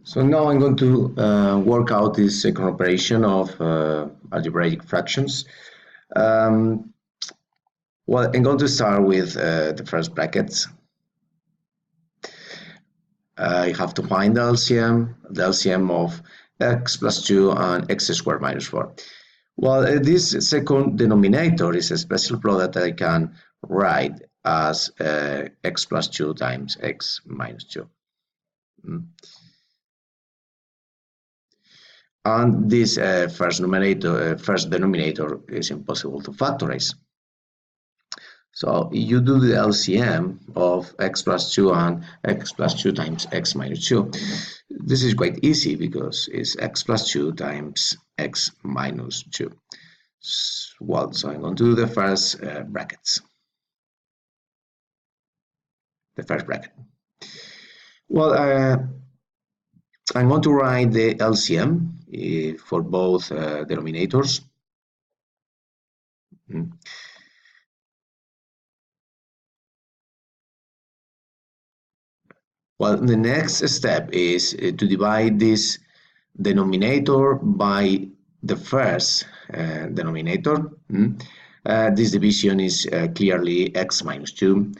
So now I'm going to work out this second operation of algebraic fractions. Um, well, I'm going to start with the first brackets. I have to find the LCM of x plus 2 and x squared minus 4. Well, this second denominator is a special product that I can write as x plus 2 times x minus 2. And this first denominator is impossible to factorize. So you do the LCM of x plus 2 and x plus 2 times x minus 2. This is quite easy because it's x plus 2 times x minus 2. Well, so I'm going to do the first brackets. The first bracket. Well, I'm going to write the LCM for both denominators. Well, the next step is to divide this denominator by the first denominator. This division is clearly x minus 2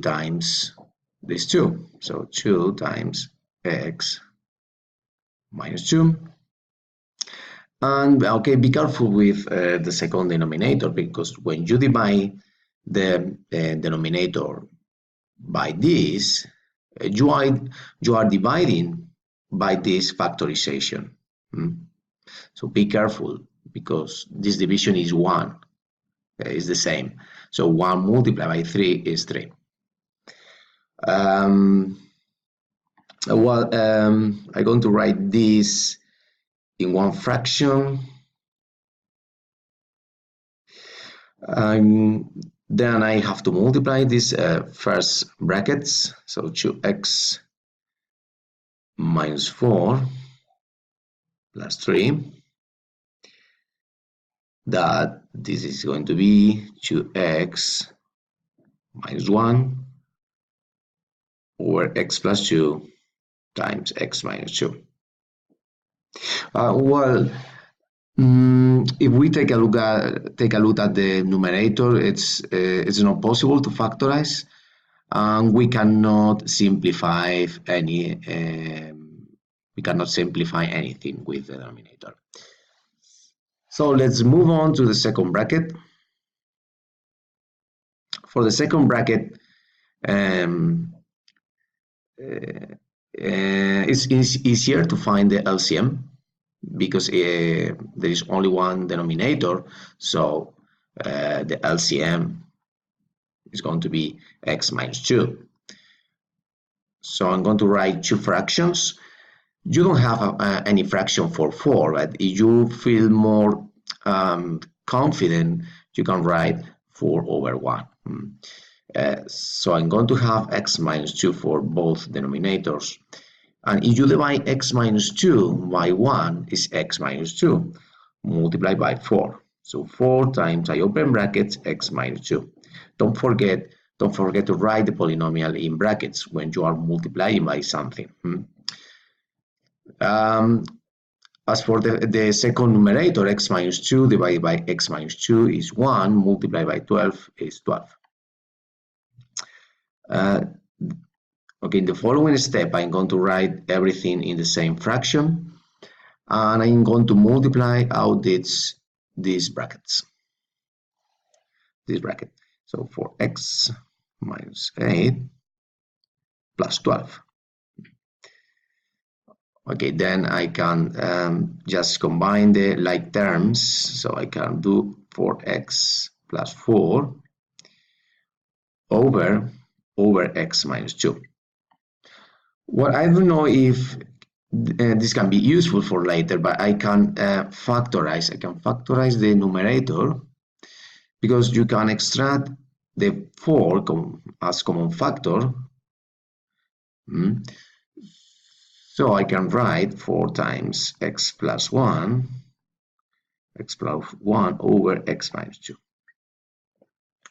times this 2. So 2 times x minus 2. And okay, be careful with the second denominator, because when you divide the denominator by this, you are dividing by this factorization. So be careful, because this division is 1, is the same. So 1 multiplied by 3 is 3. I'm going to write this in one fraction. Then I have to multiply these first brackets. So 2x minus 4 plus 3. That this is going to be 2x minus 1 over x plus 2 times x minus 2. If we take a look at the numerator, it's not possible to factorize, and we cannot simplify anything with the denominator. So let's move on to the second bracket. For the second bracket, it's easier to find the LCM, because there is only one denominator, so the LCM is going to be x minus 2. So I'm going to write two fractions. You don't have any fraction for 4, but if you feel more confident, you can write 4 over 1. So I'm going to have x minus 2 for both denominators. And if you divide x minus 2 by 1, is x minus 2 multiplied by 4. So 4 times, I open brackets, x minus 2. Don't forget to write the polynomial in brackets when you are multiplying by something. As for the second numerator, x minus 2 divided by x minus 2 is 1, multiplied by 12 is 12. Okay, in the following step, I'm going to write everything in the same fraction, and I'm going to multiply out these brackets. This bracket. So for x minus 8 plus 12. Okay, then I can just combine the like terms. So I can do 4x plus 4 over x minus 2. Well, I don't know if this can be useful for later, but I can factorize. I can factorize the numerator, because you can extract the 4 as common factor. So I can write 4 times x plus 1 over x minus 2.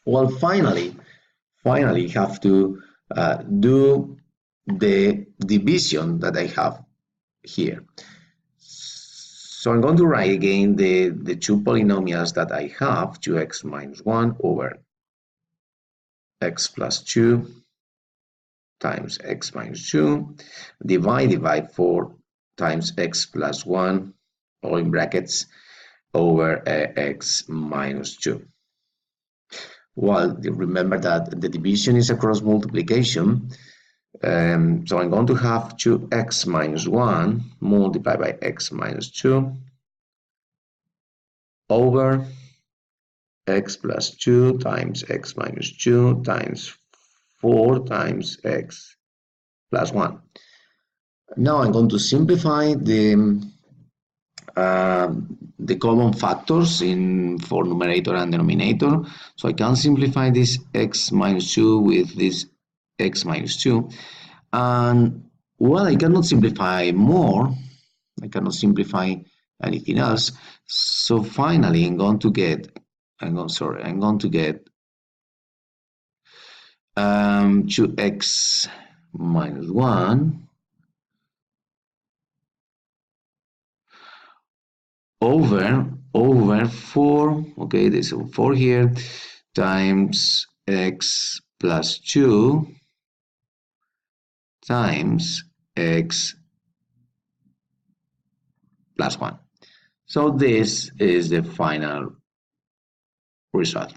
Well, finally, you have to do the division that I have here. So I'm going to write again the two polynomials that I have, 2x minus 1 over x plus 2 times x minus 2 divided by 4 times x plus 1, all in brackets, over x minus 2. Well, remember that the division is a cross multiplication. So I'm going to have 2x minus 1 multiplied by x minus 2 over x plus 2 times x minus 2 times 4 times x plus 1. Now I'm going to simplify the common factors for numerator and denominator. So I can simplify this x minus 2 with this x minus 2. And well, I cannot simplify more. I cannot simplify anything else. So finally, I'm going to get 2x minus 1 over 4, okay, there's a 4 here, times x plus 2 times x plus 1. So this is the final result.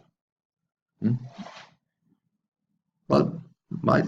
Well, bye.